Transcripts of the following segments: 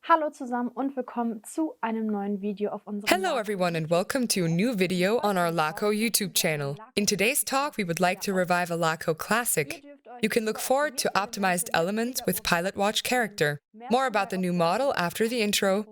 Hallo zusammen und willkommen zu einem neuen Video auf unserem Hello everyone and welcome to a new video on our Laco YouTube channel. In today's talk, we would like to revive a Laco classic. You can look forward to optimized elements with Pilot Watch character. More about the new model after the intro.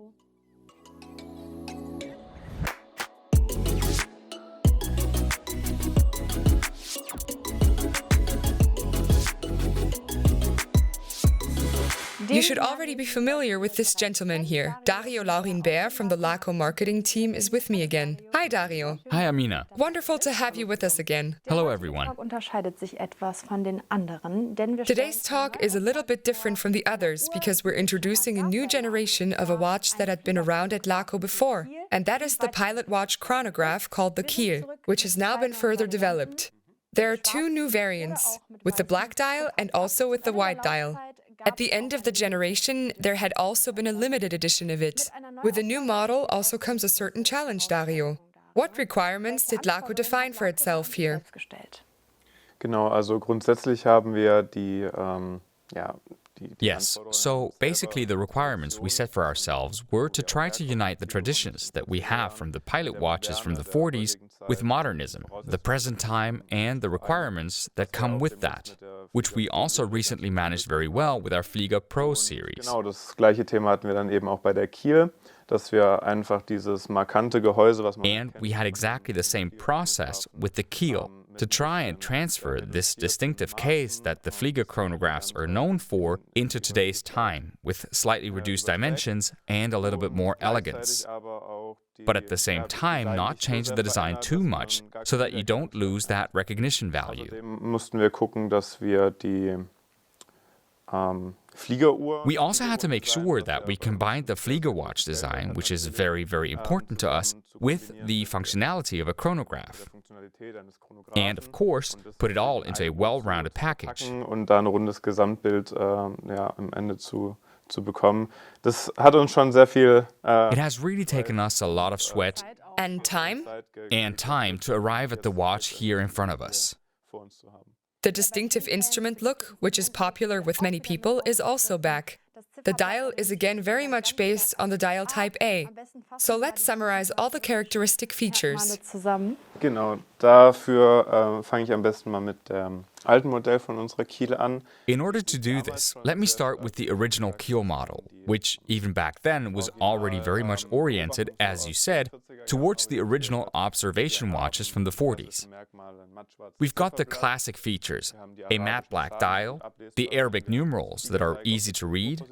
You should already be familiar with this gentleman here. Dario Laurin Bär from the Laco marketing team is with me again. Hi Dario. Hi Amina. Wonderful to have you with us again. Hello everyone. Unterscheidet sich etwas von den anderen, denn wir Today's talk is a little bit different from the others because we're introducing a new generation of a watch that had been around at Laco before, and that is the Pilot Watch Chronograph called the Kiel, which has now been further developed. There are two new variants, with the black dial and also with the white dial. At the end of the generation, there had also been a limited edition of it. With the new model also comes a certain challenge, Dario. What requirements did Laco define for itself here? Genau, also grundsätzlich haben wir die Yes, so basically the requirements we set for ourselves were to try to unite the traditions that we have from the pilot watches from the 40s with modernism, the present time, and the requirements that come with that, which we also recently managed very well with our Flieger Pro series. Genau, das gleiche Thema hatten wir dann eben auch bei der Kiel, dass wir einfach dieses markante Gehäuse, was man And we had exactly the same process with the Kiel, to try and transfer this distinctive case that the Flieger chronographs are known for into today's time, with slightly reduced dimensions and a little bit more elegance. But at the same time, not change the design too much, so that you don't lose that recognition value. mussten wir gucken, dass wir die Fliegeruhr. We also had to make sure that we combined the Flieger watch design, which is very, very important to us, with the functionality of a chronograph. And of course, put it all into a well-rounded package. Und da ein rundes Gesamtbild am Ende zu bekommen. Das hat uns schon sehr viel It has really taken us a lot of sweat And time? to arrive at the watch here in front of us. vor uns zu haben. The distinctive instrument look, which is popular with many people, is also back. The dial is again very much based on the dial type A. So let's summarize all the characteristic features. zusammen. Genau, dafür fange ich am besten mal mit dem alten Modell von unserer Kiel an. In order to do this, let me start with the original Kiel model, which even back then was already very much oriented, as you said, towards the original observation watches from the 40s. We've got the classic features, a matte black dial, the Arabic numerals that are easy to read.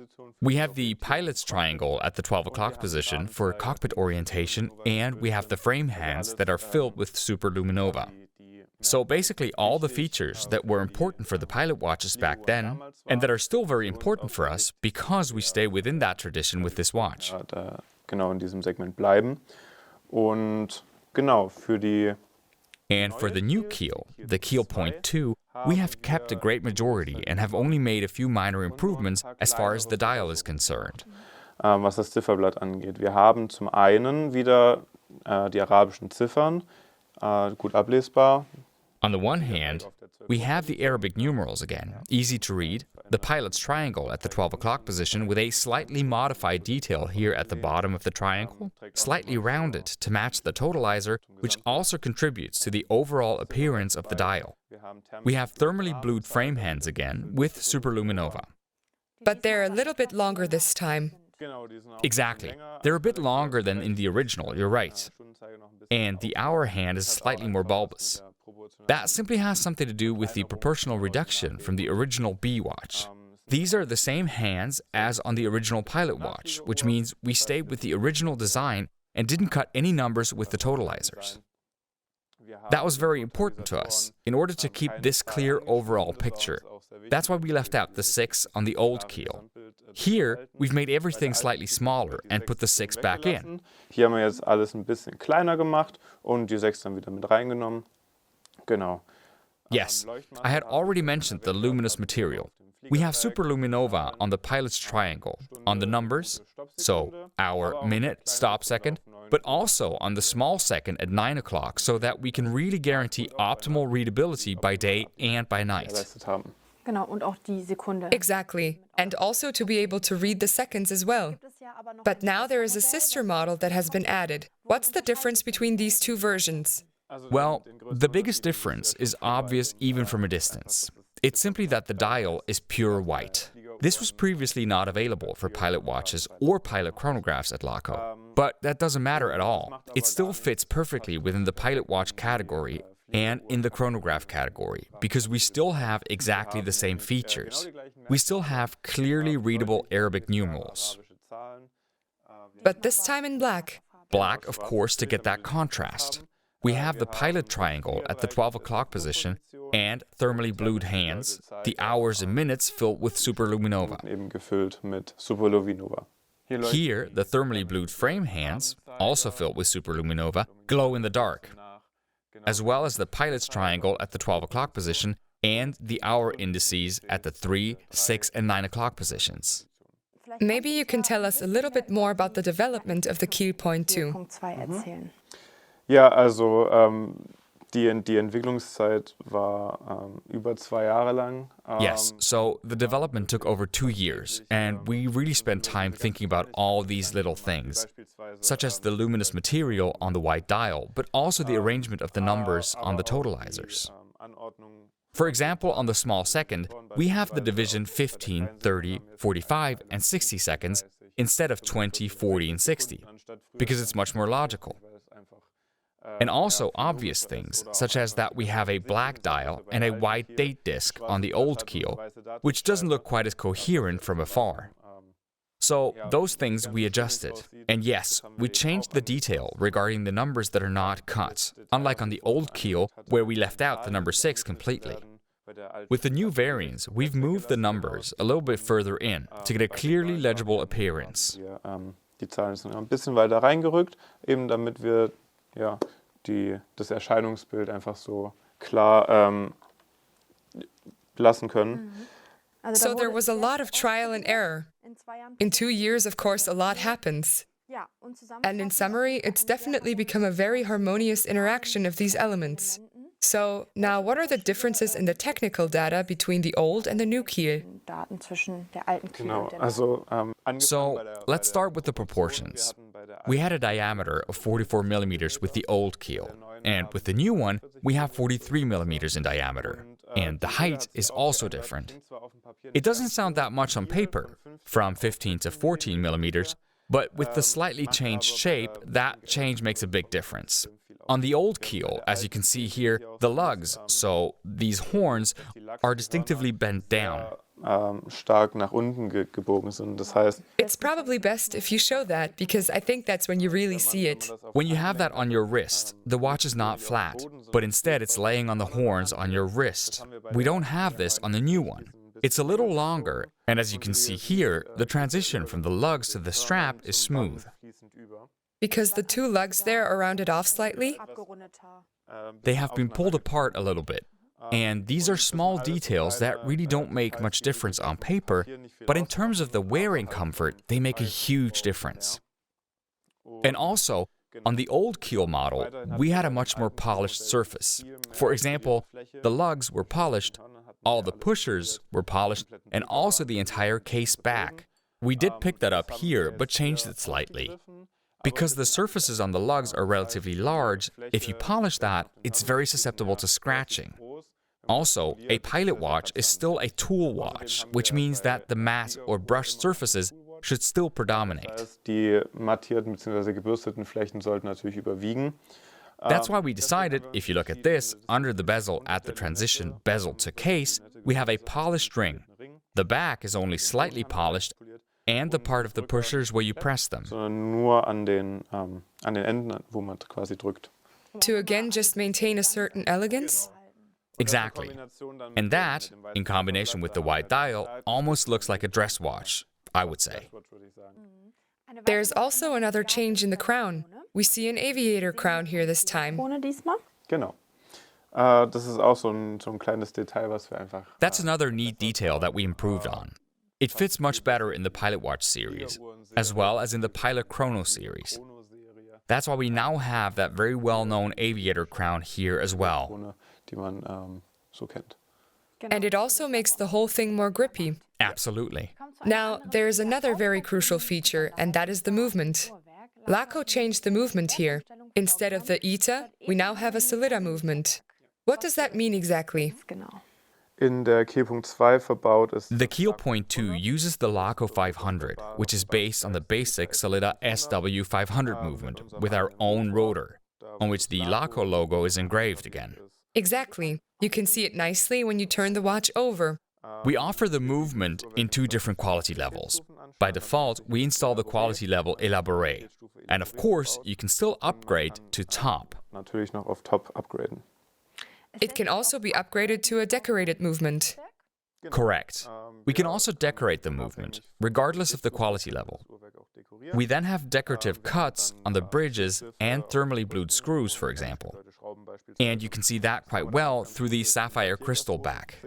We have the pilot's triangle at the 12 o'clock position for cockpit orientation, and we have the frame hands that are filled with superluminova. So basically all the features that were important for the pilot watches back then, and that are still very important for us because we stay within that tradition with this watch. Da genau in diesem Segment bleiben. Und genau, für die And for the new Kiel, the Kiel.2, we have kept a great majority and have only made a few minor improvements as far as the dial is concerned. was das Zifferblatt angeht. Wir haben zum einen wieder die arabischen Ziffern, gut ablesbar. On the one hand, we have the Arabic numerals again, easy to read, the pilot's triangle at the 12 o'clock position with a slightly modified detail here at the bottom of the triangle, slightly rounded to match the totalizer, which also contributes to the overall appearance of the dial. We have thermally blued frame hands again with superluminova. But they're a little bit longer this time. Exactly. They're a bit longer than in the original, you're right. And the hour hand is slightly more bulbous. That simply has something to do with the proportional reduction from the original B watch. These are the same hands as on the original pilot watch, which means we stayed with the original design and didn't cut any numbers with the totalizers. That was very important to us, in order to keep this clear overall picture. That's why we left out the 6 on the old Kiel. Here, we've made everything slightly smaller and put the 6 back in. Hier haben wir jetzt alles ein bisschen kleiner gemacht und die 6 dann wieder mit reingenommen. Genau. Yes, I had already mentioned the luminous material. We have superluminova on the pilot's triangle, on the numbers, so hour, minute, stop second, but also on the small second at 9 o'clock so that we can really guarantee optimal readability by day and by night. Geleistet haben. Genau, und auch die Sekunde. Exactly, and also to be able to read the seconds as well. But now there is a sister model that has been added. What's the difference between these two versions? Well, the biggest difference is obvious even from a distance. It's simply that the dial is pure white. This was previously not available for pilot watches or pilot chronographs at Laco. But that doesn't matter at all. It still fits perfectly within the pilot watch category and in the chronograph category, because we still have exactly the same features. We still have clearly readable Arabic numerals. But this time in black. Black, of course, to get that contrast. We have the pilot triangle at the 12 o'clock position and thermally blued hands, the hours and minutes filled with superluminova. Here, the thermally blued frame hands, also filled with superluminova, glow in the dark, as well as the pilot's triangle at the 12 o'clock position and the hour indices at the 3, 6, and 9 o'clock positions. Maybe you can tell us a little bit more about the development of the Kiel.2. erzählen. Ja, also die Entwicklungszeit war über 2 Jahre lang. Yes, so the development took over 2 years, and we really spent time thinking about all these little things, such as the luminous material on the white dial, but also the arrangement of the numbers on the totalizers. For example, on the small second, we have the division 15, 30, 45, and 60 seconds instead of 20, 40, and 60, because it's much more logical. And also obvious things, such as that we have a black dial and a white date disc on the old Kiel, which doesn't look quite as coherent from afar. So those things we adjusted. And yes, we changed the detail regarding the numbers that are not cut, unlike on the old Kiel, where we left out the number 6 completely. With the new variants, we've moved the numbers a little bit further in to get a clearly legible appearance. Die Zahlen sind ein bisschen weiter reingerückt, eben damit wir das Erscheinungsbild einfach so klar lassen können. So there was a lot of trial and error. In 2 years, of course, a lot happens. And in summary, it's definitely become a very harmonious interaction of these elements. So now, what are the differences in the technical data between the old and the new Kiel? So let's start with the proportions. We had a diameter of 44 millimeters with the old Kiel, and with the new one, we have 43 millimeters in diameter, and the height is also different. It doesn't sound that much on paper, from 15 to 14 millimeters, but with the slightly changed shape, that change makes a big difference. On the old Kiel, as you can see here, the lugs, so these horns, are distinctively bent down. Stark nach unten gebogen sind. Das heißt, it's probably best if you show that, because I think that's when you really see it. When you have that on your wrist, the watch is not flat, but instead it's laying on the horns on your wrist. We don't have this on the new one. It's a little longer, and as you can see here, the transition from the lugs to the strap is smooth. Because the two lugs there are rounded off slightly? They have been pulled apart a little bit. And these are small details that really don't make much difference on paper, but in terms of the wearing comfort, they make a huge difference. And also, on the old Kiel model, we had a much more polished surface. For example, the lugs were polished, all the pushers were polished, and also the entire case back. We did pick that up here, but changed it slightly. Because the surfaces on the lugs are relatively large, if you polish that, it's very susceptible to scratching. Also, a pilot watch is still a tool watch, which means that the matte or brushed surfaces should still predominate. Die mattierten bzw. gebürsteten Flächen sollten natürlich überwiegen. That's why we decided, if you look at this, under the bezel at the transition bezel to case, we have a polished ring. The back is only slightly polished, and the part of the pushers where you press them. Sondern nur an den Enden, wo man quasi drückt. To again just maintain a certain elegance? Exactly. And that, in combination with the white dial, almost looks like a dress watch, I would say. There's also another change in the crown. We see an aviator crown here this time. Genau. Das ist auch so ein kleines Detail, was wir einfach... That's another neat detail that we improved on. It fits much better in the Pilot Watch series, as well as in the Pilot Chrono series. That's why we now have that very well-known aviator crown here as well. Die man so kennt. And it also makes the whole thing more grippy. Absolutely. Now, there's another very crucial feature, and that is the movement. Laco changed the movement here. Instead of the eta, we now have a Solida movement. What does that mean exactly? In der Kiel.2 verbaut ist The Kiel.2 uses the Laco 500, which is based on the basic Solida SW500 movement, with our own rotor, on which the Laco logo is engraved again. Exactly. You can see it nicely when you turn the watch over. We offer the movement in two different quality levels. By default, we install the quality level Elaboré. And of course, you can still upgrade to Top. Natürlich noch auf Top upgraden. It can also be upgraded to a decorated movement. Correct. We can also decorate the movement, regardless of the quality level. We then have decorative cuts on the bridges and thermally blued screws, for example. And you can see that quite well through the sapphire crystal back.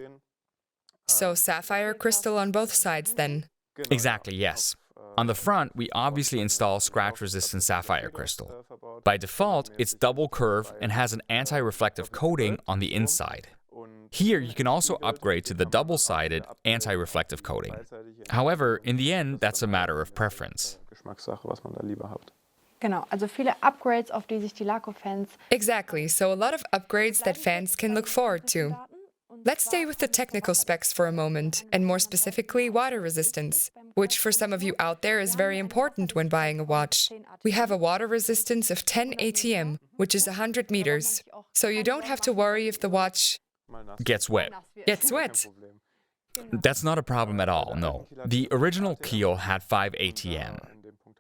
So sapphire crystal on both sides then. Exactly, yes. On the front, we obviously install scratch-resistant sapphire crystal. By default, it's double curve and has an anti-reflective coating on the inside. Here, you can also upgrade to the double-sided anti-reflective coating. However, in the end, that's a matter of preference. Geschmackssache, was man da lieber habt. Genau, also viele Upgrades, auf die sich die Laco-Fans. Exactly, so a lot of upgrades that fans can look forward to. Let's stay with the technical specs for a moment, and more specifically water resistance, which for some of you out there is very important when buying a watch. We have a water resistance of 10 ATM, which is 100 meters, so you don't have to worry if the watch Gets wet. gets wet. That's not a problem at all, no. The original Kiel had 5 ATM.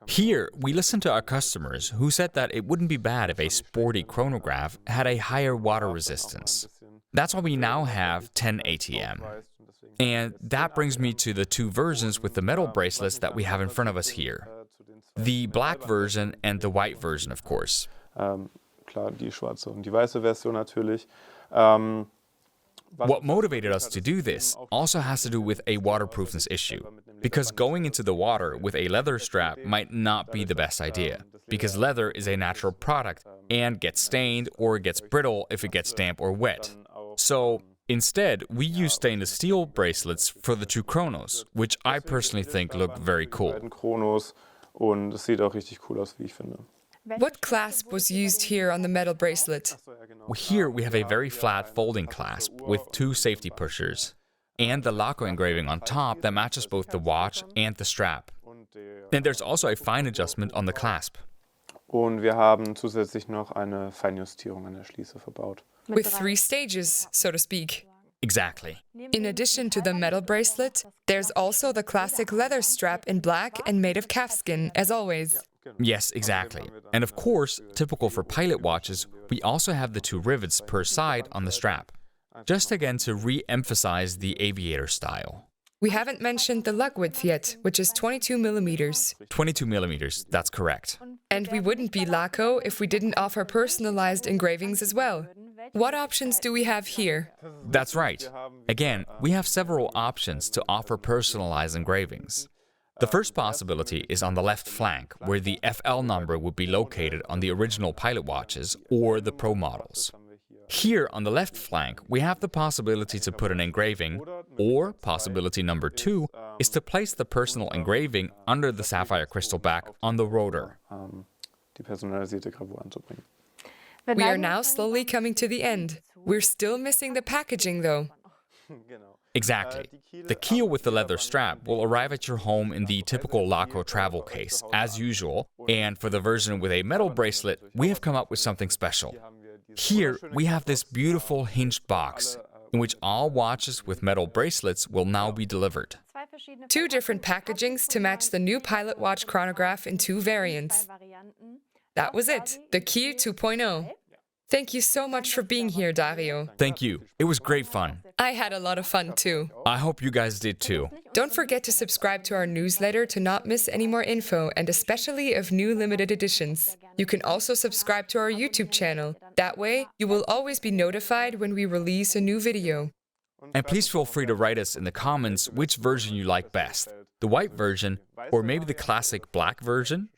Here, we listened to our customers who said that it wouldn't be bad if a sporty chronograph had a higher water resistance. That's why we now have 10 ATM. And that brings me to the two versions with the metal bracelets that we have in front of us here. The black version and the white version, of course. Klar, die schwarze und die weiße Version natürlich. What motivated us to do this also has to do with a waterproofness issue, because going into the water with a leather strap might not be the best idea, because leather is a natural product and gets stained or gets brittle if it gets damp or wet. So instead, we use stainless steel bracelets for the two chronos, which I personally think look very cool. Chronos und es sieht auch richtig cool aus, wie ich finde. What clasp was used here on the metal bracelet? Here we have a very flat folding clasp with two safety pushers, and the Laco engraving on top that matches both the watch and the strap. And there's also a fine adjustment on the clasp. Und wir haben zusätzlich noch eine Feinjustierung an der Schließe verbaut. With 3 stages, so to speak. Exactly. In addition to the metal bracelet, there's also the classic leather strap in black and made of calfskin, as always. Yes, exactly. And of course, typical for pilot watches, we also have the 2 rivets per side on the strap. Just again to re-emphasize the aviator style. We haven't mentioned the lug width yet, which is 22 millimeters. 22 millimeters, that's correct. And we wouldn't be Laco if we didn't offer personalized engravings as well. What options do we have here? That's right. Again, we have several options to offer personalized engravings. The first possibility is on the left flank, where the FL number would be located on the original pilot watches or the Pro models. Here on the left flank, we have the possibility to put an engraving, or possibility number 2 is to place the personal engraving under the sapphire crystal back on the rotor. Die personalisierte Gravur anzubringen. We are now slowly coming to the end. We're still missing the packaging though. Exactly. The Kiel with the leather strap will arrive at your home in the typical Laco travel case, as usual, and for the version with a metal bracelet, we have come up with something special. Here, we have this beautiful hinged box, in which all watches with metal bracelets will now be delivered. 2 different packagings to match the new pilot watch chronograph in 2 variants. That was it, the Kiel 2.0. Thank you so much for being here, Dario. Thank you. It was great fun. I had a lot of fun too. I hope you guys did too. Don't forget to subscribe to our newsletter to not miss any more info, and especially of new limited editions. You can also subscribe to our YouTube channel. That way, you will always be notified when we release a new video. And please feel free to write us in the comments which version you like best. The white version, or maybe the classic black version?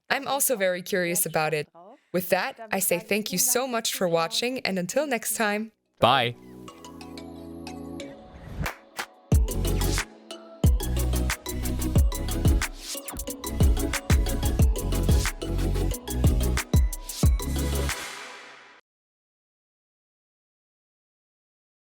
I'm also very curious about it. With that, I say thank you so much for watching, and until next time. Bye!